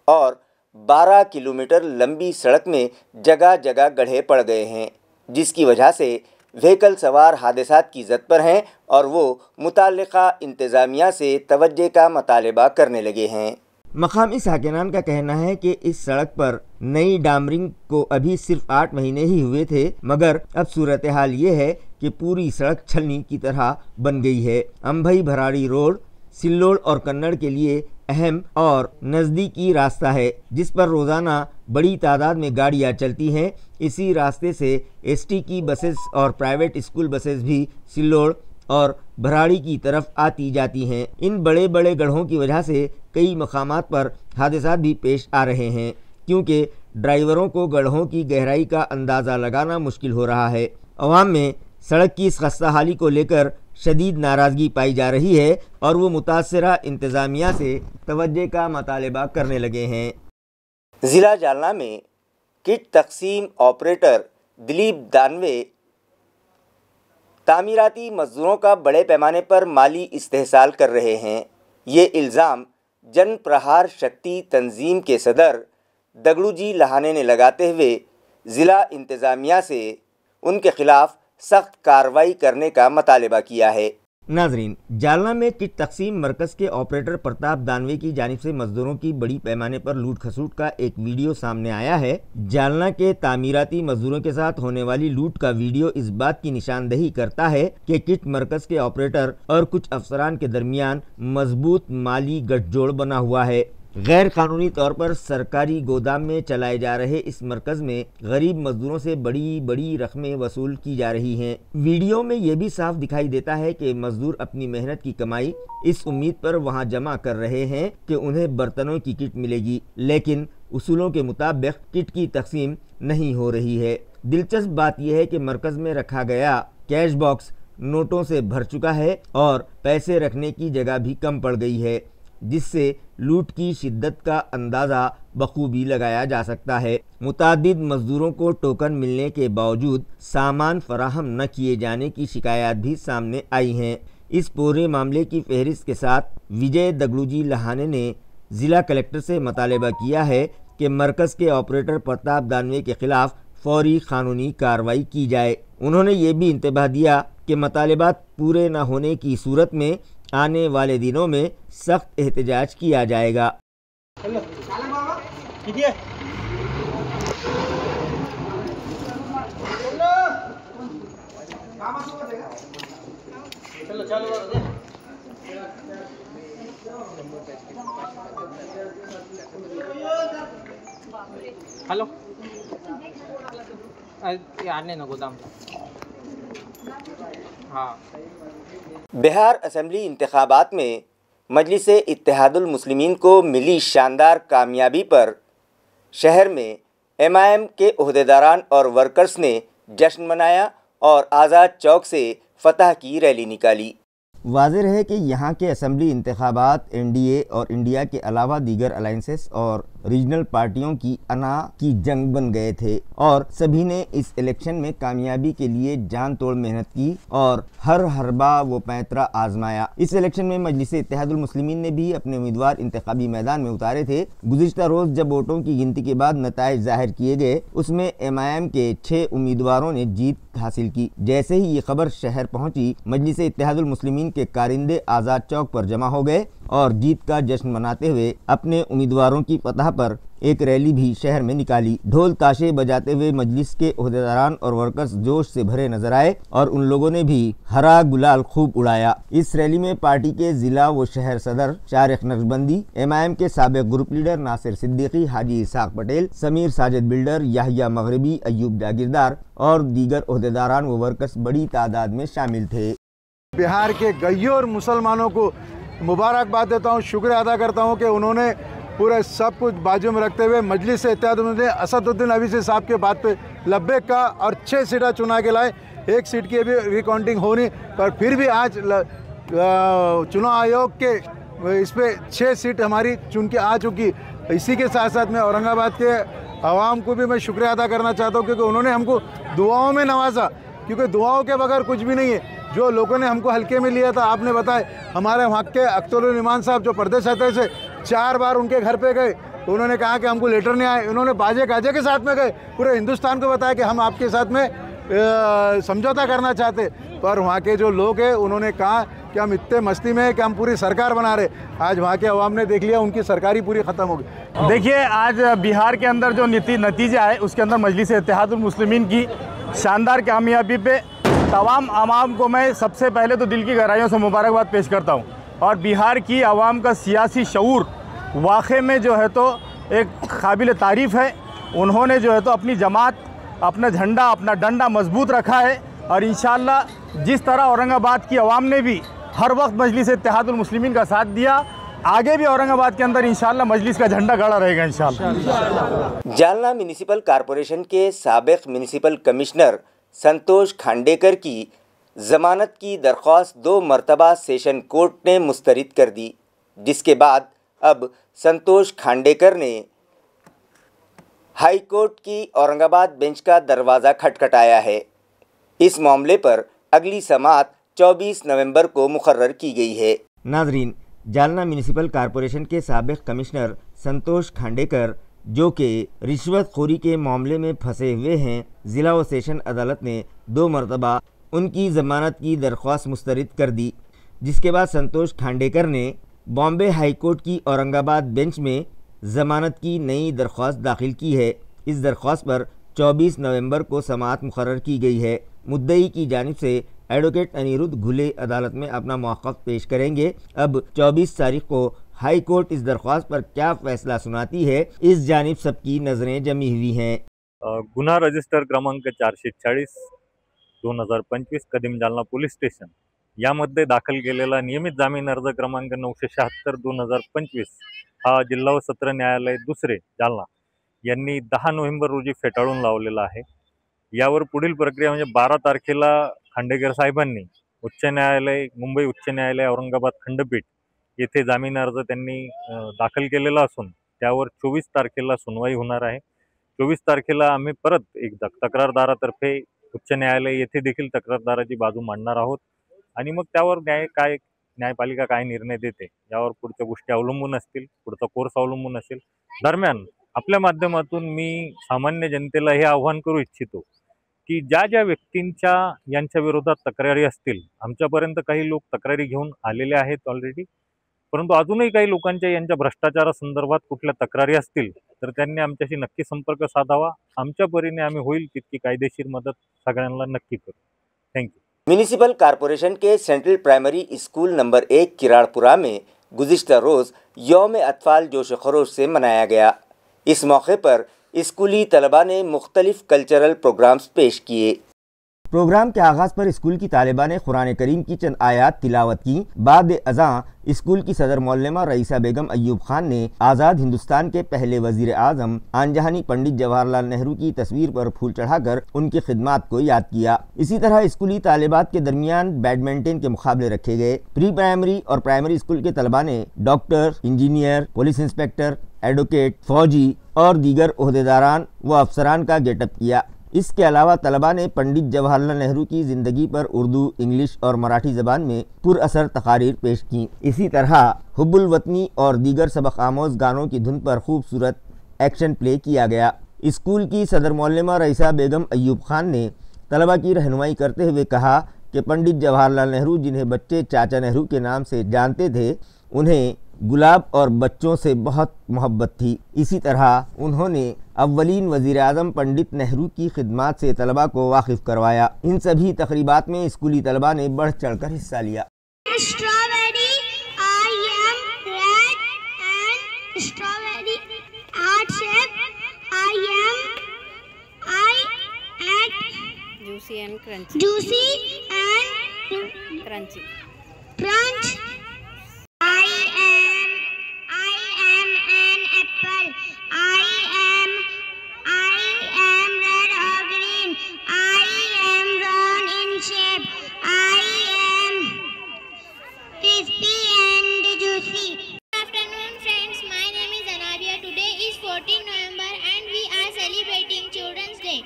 और 12 किलोमीटर लंबी सड़क में जगह जगह गड्ढे पड़ गए हैं, जिसकी वजह से व्हीकल सवार हादसात की जद पर हैं और वो मुताल्लिका इंतज़ामिया से तवज्जो का मुतालबा करने लगे हैं। मकामी साकिनान का कहना है कि इस सड़क पर नई डामरिंग को अभी सिर्फ 8 महीने ही हुए थे, मगर अब सूरत हाल ये है कि पूरी सड़क छलनी की तरह बन गई है। अंभई भराड़ी रोड सिल्लोड़ और कन्नड़ के लिए अहम और नज़दीकी रास्ता है, जिस पर रोज़ाना बड़ी तादाद में गाड़ियाँ चलती हैं। इसी रास्ते से एसटी की बसेस और प्राइवेट स्कूल बसेस भी सिल्लोड़ और भराड़ी की तरफ आती जाती हैं। इन बड़े बड़े गड्ढों की वजह से कई मकामात पर हादसात भी पेश आ रहे हैं, क्योंकि ड्राइवरों को गड्ढों की गहराई का अंदाज़ा लगाना मुश्किल हो रहा है। अवाम में सड़क की इस खस्ता हाली को लेकर शदीद नाराज़गी पाई जा रही है और वो मुतासरा इंतज़ामिया से तवज्जो का मुतालबा करने लगे हैं। ज़िला जालना में किट तकसीम ऑपरेटर दिलीप दानवे तामीराती मजदूरों का बड़े पैमाने पर माली इस्तेहसाल कर रहे हैं। ये इल्ज़ाम जन प्रहार शक्ति तंजीम के सदर दगड़ूजी लहाने ने लगाते हुए ज़िला इंतज़ामिया से उनके खिलाफ सख्त कार्रवाई करने का मुतालबा किया है। नाजरीन, जालना में किट तकसीम मरकज़ के ऑपरेटर प्रताप दानवे की जानिब से मजदूरों की बड़ी पैमाने पर लूट खसूट का एक वीडियो सामने आया है। जालना के तामीराती मजदूरों के साथ होने वाली लूट का वीडियो इस बात की निशानदही करता है कि किट मरकज़ के ऑपरेटर और कुछ अफसरान के दरमियान मजबूत माली गठजोड़ बना हुआ है। गैर कानूनी तौर पर सरकारी गोदाम में चलाए जा रहे इस मरकज़ में गरीब मजदूरों से बड़ी बड़ी रकमें वसूल की जा रही हैं। वीडियो में ये भी साफ दिखाई देता है कि मजदूर अपनी मेहनत की कमाई इस उम्मीद पर वहां जमा कर रहे हैं कि उन्हें बर्तनों की किट मिलेगी, लेकिन उसूलों के मुताबिक किट की तकसीम नहीं हो रही है। दिलचस्प बात यह है कि मरकज़ में रखा गया कैश बॉक्स नोटों से भर चुका है और पैसे रखने की जगह भी कम पड़ गई है, जिससे लूट की शिद्दत का अंदाज़ा बखूबी लगाया जा सकता है। मुतादिद मजदूरों को टोकन मिलने के बावजूद सामान फराहम न किए जाने की शिकायत भी सामने आई हैं। इस पूरे मामले की फहरिस्त के साथ विजय दगड़ूजी लहाने ने ज़िला कलेक्टर से मुतालबा किया है कि मरकज़ के ऑपरेटर प्रताप दानवे के खिलाफ फौरी कानूनी कार्रवाई की जाए। उन्होंने ये भी इंतबाह दिया कि मुतालबात पूरे न होने की सूरत में आने वाले दिनों में सख्त एहतजाज किया जाएगा। हेलो आने ना गोदाम हाँ। बिहार असेंबली इंतखाबात में मजलिस इत्तेहादुल मुस्लिमीन को मिली शानदार कामयाबी पर शहर में एमआईएम के ओहदेदारान और वर्कर्स ने जश्न मनाया और आज़ाद चौक से फतह की रैली निकाली। वाज़ेह है कि यहाँ के असेंबली इंतखाबात एनडीए और इंडिया के अलावा दीगर अलाइंसेस और रीजनल पार्टियों की अना की जंग बन गए थे और सभी ने इस इलेक्शन में कामयाबी के लिए जान तोड़ मेहनत की और हर हरबा व पैंतरा आजमाया। इस इलेक्शन में मजलिस इत्तेहादुल मुस्लिमीन ने भी अपने उम्मीदवार इंतखाबी मैदान में उतारे थे। गुज़िश्ता रोज़ जब वोटों की गिनती के बाद नताइज जाहिर किए गए, उसमें एमआईएम के 6 उम्मीदवारों ने जीत हासिल की। जैसे ही ये खबर शहर पहुंची, मजलिस इत्तेहादुल मुस्लिमीन के कारिंदे आज़ाद चौक पर जमा हो गए और जीत का जश्न मनाते हुए अपने उम्मीदवारों की फतह पर एक रैली भी शहर में निकाली। ढोल ताशे बजाते हुए मजलिस के ओहदेदारान और वर्कर्स जोश से भरे नजर आए और उन लोगों ने भी हरा गुलाल खूब उड़ाया। इस रैली में पार्टी के जिला व शहर सदर शारिक नक्शबंदी, एमआईएम के साबिक ग्रुप लीडर नासिर सिद्दीकी, हाजी इसाक पटेल, समीर साजिद बिल्डर, याहिया मगरिबी, अयूब जागीरदार और दीगर ओहदेदारान व वर्कर्स बड़ी तादाद में शामिल थे। बिहार के गैयोर मुसलमानों को मुबारकबाद देता हूँ, शुक्रिया अदा करता हूँ कि उन्होंने पूरे सब कुछ बाजू में रखते हुए मजलिस इत्तेहादुल मुस्लिमीन ने असदुद्दीन अवीसी साहब के बात पे लब्बैक का और 6 सीटें चुना के लाए। 1 सीट की अभी रिकाउंटिंग होनी, पर फिर भी आज चुनाव आयोग के इस पे 6 सीट हमारी चुन के आ चुकी। इसी के साथ साथ मैं औरंगाबाद के आवाम को भी मैं शुक्रिया अदा करना चाहता हूँ क्योंकि उन्होंने हमको दुआओं में नवाजा, क्योंकि दुआओं के बगैर कुछ भी नहीं है। जो लोगों ने हमको हल्के में लिया था, आपने बताया हमारे वहाँ के अख्तरुल ईमान साहब जो प्रदेश अध्यक्ष से 4 बार उनके घर पे गए, तो उन्होंने कहा कि हमको लेटर नहीं आए। उन्होंने बाजे गाजे के साथ में गए, पूरे हिंदुस्तान को बताया कि हम आपके साथ में समझौता करना चाहते, पर वहाँ के जो लोग हैं उन्होंने कहा कि हम इतने मस्ती में हैं कि हम पूरी सरकार बना रहे। आज वहाँ के अवाम ने देख लिया, उनकी सरकार ही पूरी ख़त्म हो गई। देखिए, आज बिहार के अंदर जो नतीजा है उसके अंदर मजलिस इत्तेहादुल मुस्लिमीन की शानदार कामयाबी पे तमाम आवाम को मैं सबसे पहले तो दिल की गहराइयों से मुबारकबाद पेश करता हूँ। और बिहार की आवाम का सियासी शऊर वाक़ई में जो है तो एक काबिल तारीफ़ है। उन्होंने जो है तो अपनी जमात, अपना झंडा, अपना डंडा मजबूत रखा है और इंशाअल्लाह जिस तरह औरंगाबाद की आवाम ने भी हर वक्त मजलिस इत्तेहादुल मुस्लिमीन का साथ दिया, आगे भी औरंगाबाद के अंदर इंशाअल्लाह मजलिस का झंडा गड़ा रहेगा इंशाअल्लाह। जालना म्यूनिसिपल कॉरपोरेशन के साबिक म्यूनिसिपल कमिश्नर संतोष खांडेकर की ज़मानत की दरख्वास्त 2 मरतबा सेशन कोर्ट ने मुस्तरद कर दी, जिसके बाद अब संतोष खांडेकर ने हाई कोर्ट की औरंगाबाद बेंच का दरवाज़ा खटखटाया है। इस मामले पर अगली समाअत 24 नवंबर को मुकर्रर की गई है। नाजरीन, जालना म्यूनिसिपल कॉरपोरेशन के साबिक कमिश्नर संतोष खांडेकर जो कि रिश्वतखोरी के मामले में फंसे हुए हैं, ज़िला व सेशन अदालत ने 2 मरतबा उनकी ज़मानत की दरख्वास्त मुस्तरद कर दी, जिसके बाद संतोष खांडेकर ने बॉम्बे हाई कोर्ट की औरंगाबाद बेंच में ज़मानत की नई दरख्वास्त दाखिल की है। इस दरख्वास्त पर 24 नवंबर को समाअत मुकर्रर की गई है। मुद्दई की जानिब से एडवोकेट अनिरुद्ध घुले अदालत में अपना मौक़िफ़ पेश करेंगे। अब 24 तारीख को हाई कोर्ट इस दरख्वास्त पर क्या फैसला सुनाती है, इस जानिब सबकी नज़रें जमी हुई हैं। गुन्हा रजिस्टर क्रमांक 440/2025 कदीम जालना पोलीस स्टेशन यामध्ये दाखल केलेला नियमित जामीन अर्ज क्रमांक 976/2025 हा जिल्हा व सत्र न्यायालय दुसरे जालना यांनी 10 नोव्हेंबर रोजी फेटाळून लावलेला आहे। यावर पुढील प्रक्रिया म्हणजे 12 तारखेला खांडेकर साहेबांनी उच्च न्यायालय, मुंबई उच्च न्यायालय, औरंगाबाद खंडपीठ येथे जामीन अर्ज त्यांनी दाखल केलेला असून त्यावर 24 तारखेला सुनवाई होणार आहे। 24 तारखेला आम्ही परत एकदा तक्रारदारातर्फे उच्च न्यायालय येथे देखील तक्रारदाराची बाजू मांडणार आहोत आणि मग त्यावर न्यायपालिका काय निर्णय देते यावर पुढच्या गोष्टी अवलंबून असतील, पुढचा कोर्स अवलंबून असेल। दरम्यान आपल्या माध्यमातून मी सामान्य जनतेला हे आवाहन करू इच्छितो की ज्या व्यक्तींच्या यांच्या विरोधात तक्रारी असतील, आमच्यापर्यंत काही लोक तक्रारी घेऊन आलेले आहेत ऑलरेडी, परंतु अजूनही काही लोकांच्या यांच्या भ्रष्टाचारासंदर्भात कुठल्या तक्रारी असतील तर त्यांनी आमच्याशी नक्की संपर्क साधावा। आमच्या परीने आम्ही होईल तितकी कायदेशीर मदत सगळ्यांना नक्की करू। Thank you. म्यूनिसिपल कॉरपोरेशन के सेंट्रल प्राइमरी स्कूल नंबर 1 किराड़पुरा में गुज़िश्ता रोज़ यौम अतफ़ाल जोश खरोश से मनाया गया। اس موقع پر اسکولی طلباء نے مختلف کلچرل پروگرامز پیش کیے۔ پروگرام کے آغاز پر اسکول کی طالبہ نے قرآن کریم کی چند آیات تلاوت کی۔ بعد ازاں اسکول کی صدر معلمہ رئیسہ بیگم ایوب خان نے آزاد ہندوستان کے پہلے وزیر اعظم آن جہانی پنڈت جواہر لال نہرو کی تصویر پر پھول چڑھا کر ان کی خدمات کو یاد کیا۔ اسی طرح اسکولی طالبات کے درمیان بیڈمنٹن کے مقابلے رکھے گئے۔ پری پرائمری اور پرائمری اسکول کے طلباء نے doctor, engineer, police inspector, advocate, فوجی اور دیگر عہدیداران و افسران کا گیٹ اپ کیا۔ اس کے علاوہ طلباء نے پنڈت جواہر لال نہرو کی زندگی پر اردو، انگلش اور مراٹھی زبان میں پر اثر تقاریر پیش کیں۔ اسی طرح حب الوطنی اور دیگر سبق آموز گانوں کی دھن پر خوبصورت ایکشن پلے کیا گیا۔ اسکول کی صدر معلمہ رئیسہ بیگم ایوب خان نے طلباء کی رہنمائی کرتے ہوئے کہا کہ پنڈت جواہر لال نہرو جنہیں بچے چاچا نہرو کے نام سے جانتے تھے، انہیں گلاب اور بچوں سے بہت محبت تھی۔ اسی طرح انہوں نے اولین وزیر اعظم پنڈت نہرو کی خدمات سے طلباء کو واقف کروایا۔ ان سبھی تقریبات میں اسکولی طلباء نے بڑھ چڑھ کر حصہ لیا۔ Strawberry, I am red and strawberry heart shape. I add juicy and crunchy. Juicy and Crunchy. crunch. I am an apple. I am red or green. I am round in shape. I am crispy and juicy. Good afternoon, friends. My name is Anabia. Today is 14 November and we are celebrating Children's Day.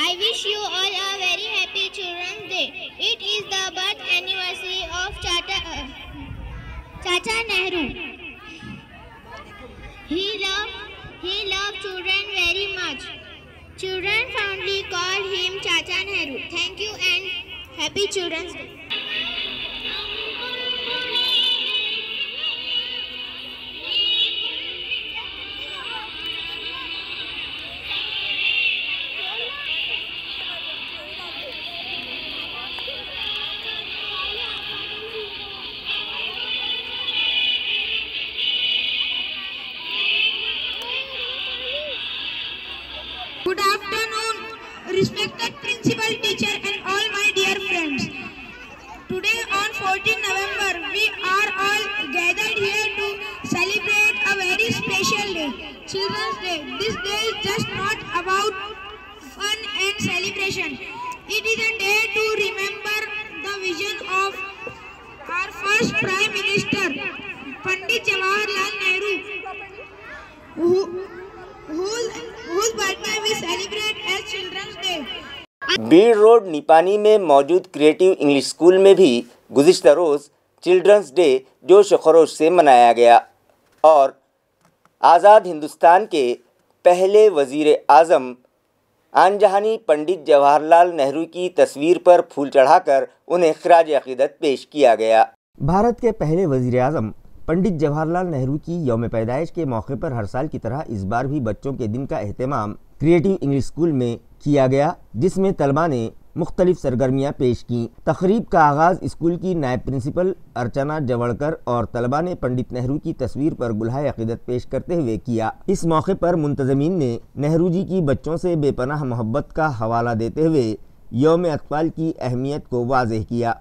I wish you all a very happy Children's Day. It is the birth anniversary of Chacha Nehru. He loved children very much. Children fondly call him Chacha Nehru. Thank you and happy Children's Day. Good afternoon, respected principal, teacher and all my dear friends. Today on 14 November, we are all gathered here to celebrate a very special day, Children's Day. This day is just not about fun and celebration. It is a day to remember the vision of our first Prime Minister, Pandit Jawahar Lal Nehru, whose birthday we celebrate as Children's Day. Beed road نیپانی میں موجود creative English school میں بھی گزشتہ روز childrens day جوش و خروش سے منایا گیا اور آزاد ہندوستان کے پہلے وزیر اعظم آن جہانی پنڈت جواہر لال نہرو کی تصویر پر پھول چڑھا کر انہیں خراج عقیدت پیش کیا گیا۔ بھارت کے پہلے وزیر اعظم پنڈت جواہر لال نہرو کی یوم پیدائش کے موقع پر ہر سال کی طرح اس بار بھی بچوں کے دن کا اہتمام کریٹیو انگلش اسکول میں کیا گیا، جس میں طلباء نے مختلف سرگرمیاں پیش کیں۔ تقریب کا آغاز اسکول کی نائب پرنسپل ارچنا جوڑکر اور طلباء نے پنڈت نہرو کی تصویر پر گلہائے عقیدت پیش کرتے ہوئے کیا۔ اس موقع پر منتظمین نے نہرو جی کی بچوں سے بے پناہ محبت کا حوالہ دیتے ہوئے یوم اطفال کی اہمیت کو واضح کیا۔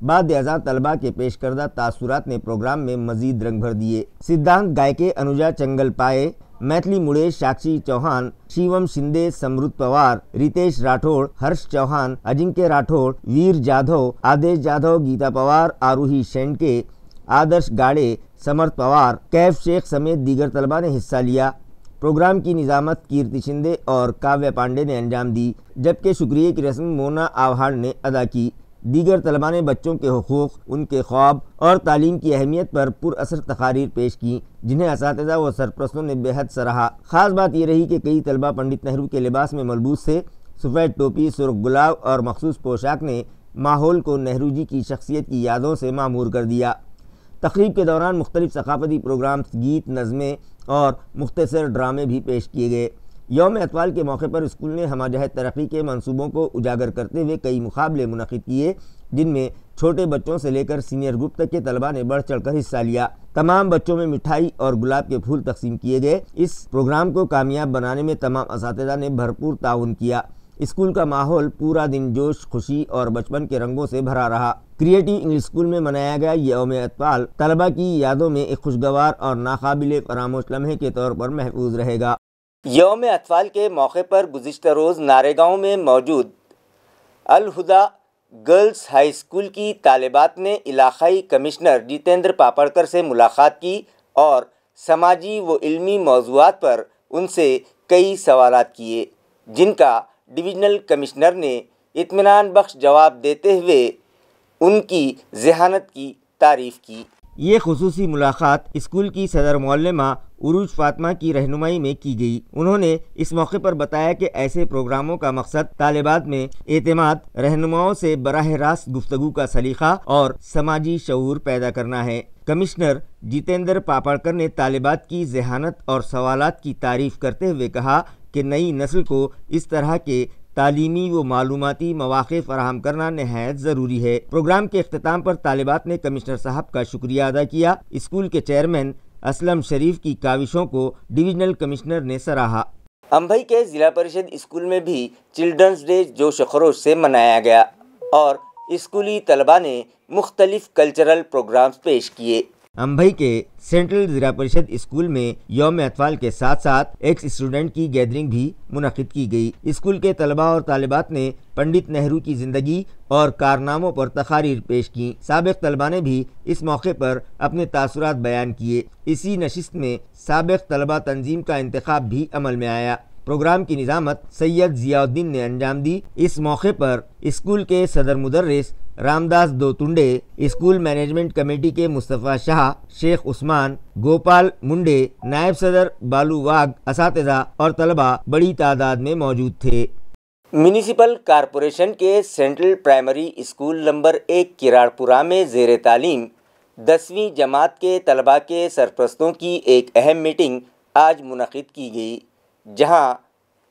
بعد ازاں طلباء کے پیش کردہ تاثرات نے پروگرام میں مزید رنگ بھر دیے۔ سدھانت گائکے انوجا چنگل پائے، میتھلی مڑے، ساکشی چوہان، شیوم شندے، سمرت پوار، ریتیش راٹھوڑ، ہرش چوہان، اجنکے راٹھوڑ، ویر جادھو، آدیش جادھو، گیتا پوار، آروہی شینڈکے، آدرش گاڑے، سمرت پوار، کیف شیخ سمیت دیگر طلباء نے حصہ لیا۔ پروگرام کی نظامت کیرتی شندے اور کاویہ پانڈے نے انجام دی، جبکہ شکریہ کی رسم مونا آوہاڑ نے ادا کی۔ دیگر طلباء نے بچوں کے حقوق، ان کے خواب اور تعلیم کی اہمیت پر پر اثر تقاریر پیش کی، جنہیں اساتذہ و سرپرستوں نے بے حد سراہا۔ خاص بات یہ رہی کہ کئی طلباء پنڈت نہرو کے لباس میں ملبوس تھے۔ سفید ٹوپی، سرخ گلاب اور مخصوص پوشاک نے ماحول کو نہرو جی کی شخصیت کی یادوں سے معمور کر دیا۔ تقریب کے دوران مختلف ثقافتی پروگرامز، گیت، نظمیں اور مختصر ڈرامے بھی پیش کیے گئے۔ یوم اطفال کے موقع پر اسکول نے ہمہ جہت ترقی کے منصوبوں کو اجاگر کرتے ہوئے کئی مقابلے منعقد کیے، جن میں چھوٹے بچوں سے لے کر سینئر گروپ تک کے طلباء نے بڑھ چڑھ کر حصہ لیا۔ تمام بچوں میں مٹھائی اور گلاب کے پھول تقسیم کیے گئے۔ اس پروگرام کو کامیاب بنانے میں تمام اساتذہ نے بھرپور تعاون کیا۔ اسکول کا ماحول پورا دن جوش، خوشی اور بچپن کے رنگوں سے بھرا رہا۔ کریٹو انگلش اسکول میں منایا گیا یہ یوم اطفال طلباء کی یادوں میں ایک خوشگوار اور ناقابل فراموش لمحے کے طور پر محفوظ رہے گا۔ یوم اطفال کے موقع پر گزشتہ روز ناریگاؤں میں موجود الہدا گرلز ہائی اسکول کی طالبات نے علاقائی کمشنر جتیندر پاپڑکر سے ملاقات کی اور سماجی و علمی موضوعات پر ان سے کئی سوالات کیے، جن کا ڈویژنل کمشنر نے اطمینان بخش جواب دیتے ہوئے ان کی ذہانت کی تعریف کی۔ یہ خصوصی ملاقات اسکول کی صدر معلمہ عروج فاطمہ کی رہنمائی میں کی گئی۔ انہوں نے اس موقع پر بتایا کہ ایسے پروگراموں کا مقصد طالبات میں اعتماد، رہنماؤں سے براہ راست گفتگو کا سلیقہ اور سماجی شعور پیدا کرنا ہے۔ کمشنر جتیندر پاپڑکر نے طالبات کی ذہانت اور سوالات کی تعریف کرتے ہوئے کہا کہ نئی نسل کو اس طرح کے تعلیمی و معلوماتی مواقع فراہم کرنا نہایت ضروری ہے۔ پروگرام کے اختتام پر طالبات نے کمشنر صاحب کا شکریہ ادا کیا۔ اسکول کے چیئرمین اسلم شریف کی کاوشوں کو ڈویژنل کمشنر نے سراہا۔ امبئی کے ضلع پریشد اسکول میں بھی چلڈرنز ڈے جوش و خروش سے منایا گیا اور اسکولی طلباء نے مختلف کلچرل پروگرامز پیش کیے۔ امبئی کے سینٹرل ضلع پریشد اسکول میں یوم اطفال کے ساتھ ساتھ ایکس اسٹوڈنٹ کی گیدرنگ بھی منعقد کی گئی۔ اسکول کے طلباء اور طالبات نے پنڈت نہرو کی زندگی اور کارناموں پر تقاریر پیش کی۔ سابق طلباء نے بھی اس موقع پر اپنے تاثرات بیان کیے۔ اسی نشست میں سابق طلباء تنظیم کا انتخاب بھی عمل میں آیا۔ پروگرام کی نظامت سید ضیاء الدین نے انجام دی۔ اس موقع پر اسکول کے صدر مدرس رامداس دوتنڈے، اسکول مینجمنٹ کمیٹی کے مصطفیٰ شاہ، شیخ عثمان، گوپال منڈے، نائب صدر بالو واگ، اساتذہ اور طلباء بڑی تعداد میں موجود تھے۔ میونسپل کارپوریشن کے سینٹرل پرائمری اسکول نمبر 1 کراڑپورہ میں زیر تعلیم 10ویں جماعت کے طلباء کے سرپرستوں کی ایک اہم میٹنگ آج منعقد کی گئی، جہاں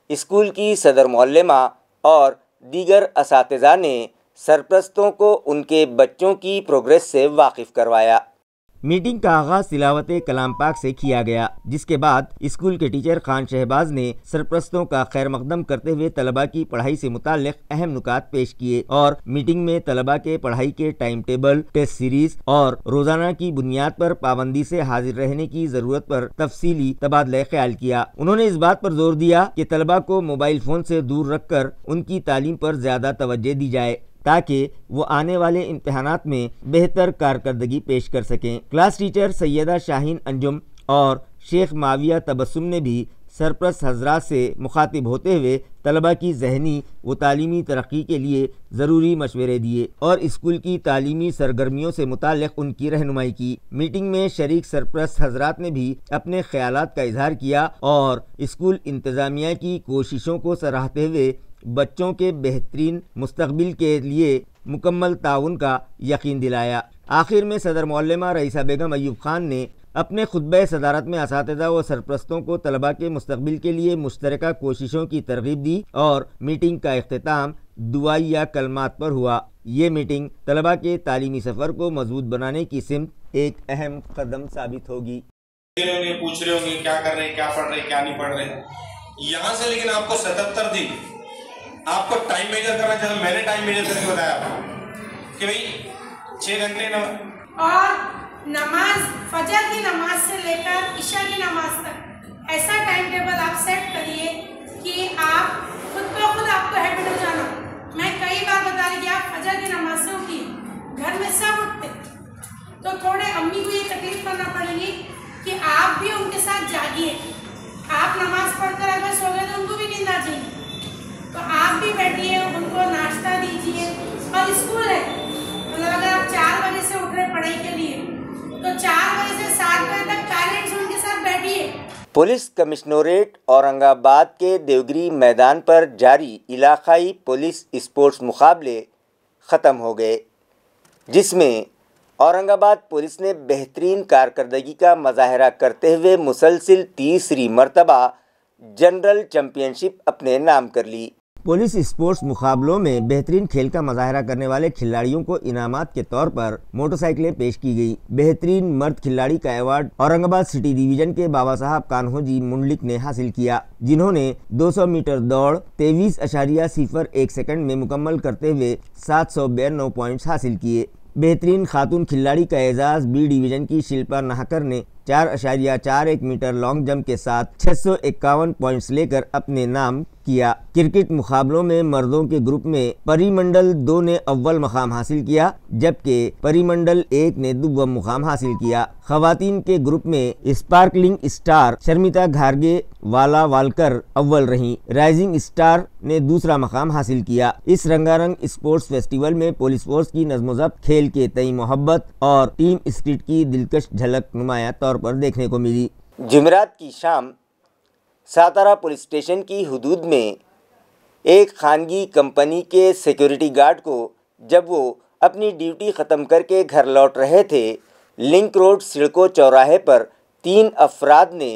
اسکول کی صدر معلمہ اور دیگر اساتذہ نے سرپرستوں کو ان کے بچوں کی پروگریس سے واقف کروایا۔ میٹنگ کا آغاز تلاوت کلام پاک سے کیا گیا، جس کے بعد اسکول کے ٹیچر خان شہباز نے سرپرستوں کا خیر مقدم کرتے ہوئے طلباء کی پڑھائی سے متعلق اہم نکات پیش کیے اور میٹنگ میں طلباء کے پڑھائی کے ٹائم ٹیبل، ٹیسٹ سیریز اور روزانہ کی بنیاد پر پابندی سے حاضر رہنے کی ضرورت پر تفصیلی تبادلہ خیال کیا۔ انہوں نے اس بات پر زور دیا کہ طلباء کو موبائل فون سے دور رکھ کر ان کی تعلیم پر زیادہ توجہ دی جائے تاکہ وہ آنے والے امتحانات میں بہتر کارکردگی پیش کر سکیں۔ کلاس ٹیچر سیدہ شاہین انجم اور شیخ معاویہ تبسم نے بھی سرپرست حضرات سے مخاطب ہوتے ہوئے طلباء کی ذہنی و تعلیمی ترقی کے لیے ضروری مشورے دیے اور اسکول کی تعلیمی سرگرمیوں سے متعلق ان کی رہنمائی کی۔ میٹنگ میں شریک سرپرست حضرات نے بھی اپنے خیالات کا اظہار کیا اور اسکول انتظامیہ کی کوششوں کو سراہتے ہوئے بچوں کے بہترین مستقبل کے لیے مکمل تعاون کا یقین دلایا۔ آخر میں صدر معلمہ رئیسہ بیگم ایوب خان نے اپنے خطبہ صدارت میں اساتذہ و سرپرستوں کو طلباء کے مستقبل کے لیے مشترکہ کوششوں کی ترغیب دی اور میٹنگ کا اختتام دعائیہ کلمات پر ہوا۔ یہ میٹنگ طلباء کے تعلیمی سفر کو مضبوط بنانے کی سمت ایک اہم قدم ثابت ہوگی۔ پوچھ رہے ہوں گے کیا کر رہے ہیں، کیا پڑھ رہے ہیں، کیا نہیں پڑھ رہے، یہاں سے لیکن آپ کو 77 دن آپ کو ٹائم میجر کرنا چاہیے۔ میں نے ٹائم میجر کر کے بتایا آپ کو کہ بھائی 6 گھنٹے اور نماز فجر کی نماز سے لے کر عشاء کی نماز تک ایسا ٹائم ٹیبل آپ سیٹ کریے کہ آپ خود بخود آپ کو ہیبٹ ہو جانا۔ میں کئی بار بتا رہی کہ آپ فجر کی نماز سے اٹھیے، گھر میں سب اٹھتے تو تھوڑے امی کو یہ تکلیف کرنا پڑے گی کہ آپ بھی ان کے ساتھ جاگیے۔ آپ نماز پڑھ کر اگر سو گئے تو ان کو بھی نیند آ جائے گی، تو آپ بھی بیٹھیے، ان کو ناشتہ دیجیے۔ اور اسکول ہے، مطلب اگر آپ 4 بجے سے اٹھ رہے پڑھائی کے لیے تو 4 بجے سے 7 بجے تک پیرنٹس ان کے ساتھ بیٹھیے۔ پولیس کمشنریٹ اورنگ آباد کے دیوگری میدان پر جاری علاقائی پولیس اسپورٹس مقابلے ختم ہو گئے، جس میں اورنگ آباد پولیس نے بہترین کارکردگی کا مظاہرہ کرتے ہوئے مسلسل تیسری مرتبہ جنرل چیمپئن شپ اپنے نام کر لی۔ पुलिस स्पोर्ट्स मुकाबलों में बेहतरीन खेल का मुजाहरा करने वाले खिलाड़ियों को इनामात के तौर पर मोटरसाइकिलें पेश की गई। बेहतरीन मर्द खिलाड़ी का अवार्ड औरंगाबाद सिटी डिवीजन के बाबा साहब कान्होजी मुंडलिक ने हासिल किया, जिन्होंने 200 मीटर दौड़ 23.01 सेकंड में मुकम्मल करते हुए 792 पॉइंट्स हासिल किए। बेहतरीन खातून खिलाड़ी का एजाज बी डिवीजन की शिल्पा नाहकर ने 4.41 मीटर लॉन्ग जंप के साथ 651 पॉइंट्स लेकर अपने नाम किया। क्रिकेट मुकाबलों में मर्दों के ग्रुप में परिमंडल 2 ने अव्वल मुकाम हासिल किया, जबकि परिमंडल 1 ने दुव्वम मुकाम हासिल किया। खवातीन के ग्रुप में स्पार्कलिंग स्टार शर्मिता घारगे वाला वालकर अव्वल रहीं, राइजिंग स्टार ने दूसरा मुकाम हासिल किया। इस रंगारंग स्पोर्ट्स फेस्टिवल में पुलिस फोर्स की नज़्म-ओ-ज़ब्त, खेल के तई मोहब्बत और टीम स्पिरिट की दिलकश झलक नुमाया तौर पर देखने को मिली। जुमेरात की शाम सातारा पुलिस स्टेशन की हुदूद में एक खानगी कंपनी के सिक्योरिटी गार्ड को जब वो अपनी ड्यूटी ख़त्म करके घर लौट रहे थे, लिंक रोड सिड़को चौराहे पर 3 अफराद ने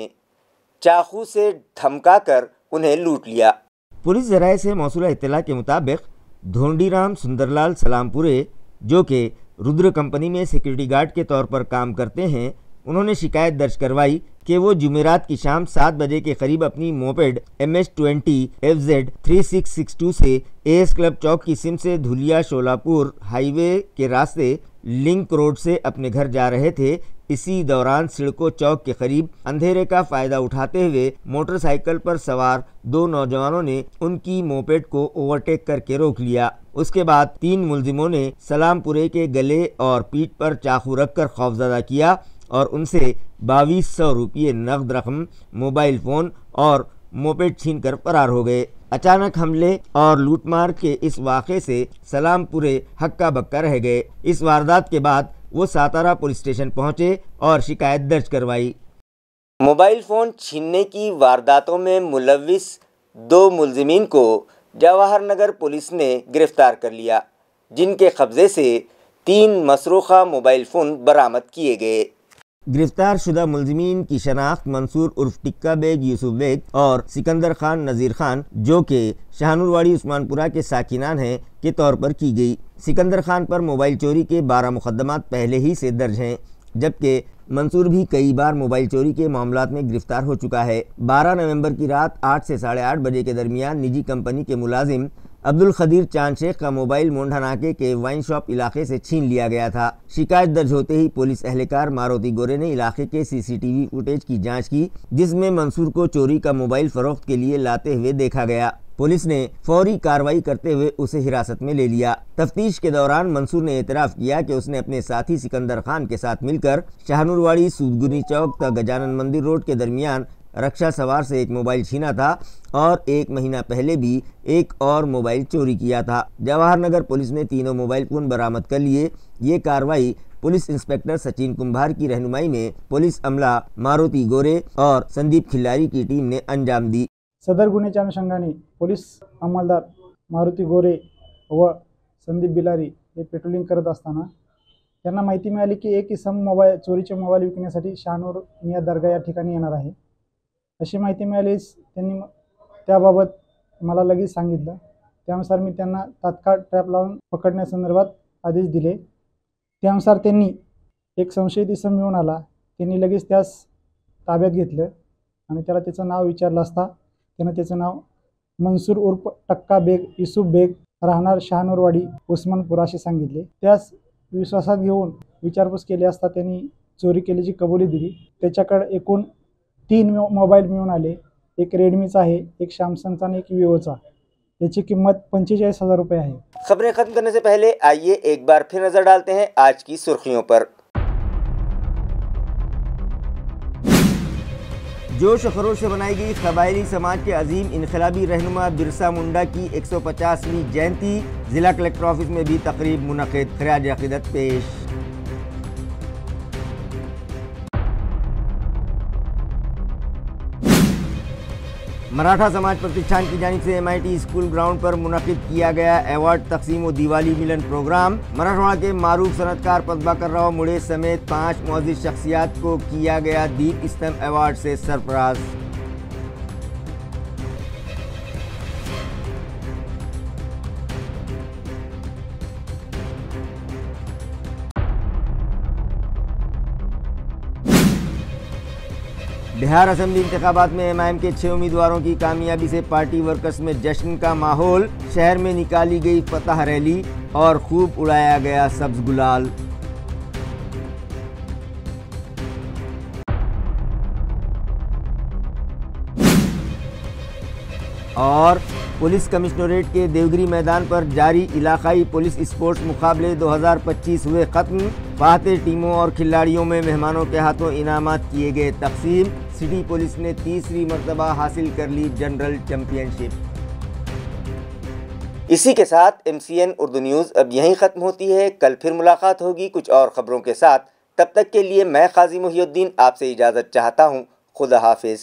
चाकू से धमकाकर उन्हें लूट लिया। पुलिस ज़राए से मौसूला इत्तला के मुताबिक धोंडीराम सुंदरलाल सलामपुरे, जो कि रुद्र कंपनी में सिक्योरिटी गार्ड के तौर पर काम करते हैं, उन्होंने शिकायत दर्ज करवाई कि वो जुमेरात की शाम 7 बजे के करीब अपनी मोपेड MS-20 FZ 3662 से AS क्लब चौक की सिम से धुलिया शोलापुर हाईवे के रास्ते लिंक रोड से अपने घर जा रहे थे। इसी दौरान सिड़को चौक के करीब अंधेरे का फ़ायदा उठाते हुए मोटरसाइकिल पर सवार 2 नौजवानों ने उनकी मोपेड को ओवरटेक करके रोक लिया। उसके बाद 3 मुलजिमों ने सलामपुरे के गले और पीठ पर चाकू रखकर खौफजदा किया और उनसे 2200 रुपये नगद रकम, मोबाइल फ़ोन और मोपेड छीन कर फरार हो गए। अचानक हमले और लूटमार के इस वाक़े से सलामपुरे हक्का बक्का रह गए। इस वारदात के बाद वो सातारा पुलिस स्टेशन पहुंचे और शिकायत दर्ज करवाई। मोबाइल फ़ोन छीनने की वारदातों में मुलव्विस 2 मुलजिमीन को जवाहर नगर पुलिस ने गिरफ्तार कर लिया, जिनके कब्ज़े से 3 मसरूखा मोबाइल फ़ोन बरामद किए गए। गिरफ्तार शुदा मुलजिमीन की शनाख्त मंसूर उर्फ टिक्का बेग, यूसुफ बेग और सिकंदर खान नज़ीर खान, जो कि शाहनुरवाड़ी उस्मानपुरा के साकिनान हैं, के तौर पर की गई। सिकंदर खान पर मोबाइल चोरी के 12 मुकदमात पहले ही से दर्ज हैं, जबकि मंसूर भी कई बार मोबाइल चोरी के मामलात में गिरफ्तार हो चुका है। 12 नवंबर की रात 8 से 8:30 बजे के दरमियान निजी कंपनी के मुलाजिम अब्दुल खदीर चांद शेख का मोबाइल मोंढा नाके के वाइन शॉप इलाके से छीन लिया गया था। शिकायत दर्ज होते ही पुलिस एहलकार मारुति गोरे ने इलाके के CCTV फुटेज की जांच की, जिसमें मंसूर को चोरी का मोबाइल फरोख्त के लिए लाते हुए देखा गया। पुलिस ने फौरी कार्रवाई करते हुए उसे हिरासत में ले लिया। तफ्तीश के दौरान मंसूर ने एतराफ़ किया कि उसने अपने साथी सिकंदर खान के साथ मिलकर शाहनुरवाड़ी सूदगुनी चौक तक गजानन मंदिर रोड के दरमियान रक्षा सवार से एक मोबाइल छीना था और 1 महीना पहले भी एक और मोबाइल चोरी किया था। जवाहर नगर पुलिस ने तीनों मोबाइल फ़ोन बरामद कर लिए। ये कार्रवाई पुलिस इंस्पेक्टर सचिन कुंभार की रहनुमाई में पुलिस अमला मारुति गोरे और संदीप खिल्लारी की टीम ने अंजाम दी। सदर गुन्ह्याच्या अनुषंगाने पोलीस अंमलदार मारुती गोरे व संदीप बिलारी हे पेट्रोलिंग करत असताना त्यांना माहिती मिळाली की एक इसम चोरीचे मोबाईल विकण्यासाठी शहानूर मियाँ दर्गा या ठिकाणी येणार आहे। अशी माहिती मिळालीच त्यांनी त्याबाबत मला लगेच सांगितलं। त्यानुसार मी त्यांना तात्काळ ट्रॅप लावून पकडण्यासंदर्भात आदेश दिले। त्यानुसार त्यांनी एक संशयित इसम मिळून आला। त्यांनी लगेच त्यास ताब्यात घेतलं आणि त्याला त्याचं नाव विचारलं असता त्यानं त्याचं नाव मंसूर उर्फ टक्का बेग यूसुफ बेग राहणार शहानूरवाडी उस्मानपुरा असे सांगितले। त्यास विश्वासात घेऊन विचारपूस केली असता त्यांनी चोरी केल्याची कबुली दिली। त्याच्याकडे एकूण 3 मोबाईल मिळून आले। एक रेडमीचा आहे, एक सैमसंगचा आणि एक विवोचा। त्याची किंमत 45,000 रुपये आहे। खबरें खत्म करने से पहले आइए एक बार फिर नजर डालते हैं आज की सुर्खियों पर। जोश और खरोश से मनाई गई कबायली समाज के अजीम इनकलाबी रहनुमा बिरसा मुंडा की 150वीं जयंती। जिला कलेक्टर ऑफिस में भी तकरीब मुनक़िद, खिराज अक़ीदत पेश। मराठा समाज प्रतिष्ठान की जानिब से MIT स्कूल ग्राउंड पर मुनक़िद किया गया अवार्ड तक़सीम व दिवाली मिलन प्रोग्राम। मराठवाड़ा के मारूफ सनतकार पदबाकर राव मुड़े समेत 5 मुअज़्ज़िज़ शख्सियात को किया गया दीप स्तंभ अवार्ड से सरफराज। बिहार असेंबली इंतखाबात में एमआईएम के 6 उम्मीदवारों की कामयाबी से पार्टी वर्कर्स में जश्न का माहौल। शहर में निकाली गई फतह रैली और खूब उड़ाया गया सब्ज गुलाल। और पुलिस कमिश्नरेट के देवगिरी मैदान पर जारी इलाकाई पुलिस स्पोर्ट्स मुकाबले 2025 हुए ख़त्म। फातेह टीमों और खिलाड़ियों में मेहमानों के हाथों इनामात किए गए तकसीम। सिटी पुलिस ने तीसरी मरतबा हासिल कर ली जनरल चैंपियनशिप। इसी के साथ MCN उर्दू न्यूज़ अब यहीं ख़त्म होती है। कल फिर मुलाकात होगी कुछ और ख़बरों के साथ। तब तक के लिए मैं काजी मुहिउद्दीन आपसे इजाज़त चाहता हूँ। खुदा हाफिज़।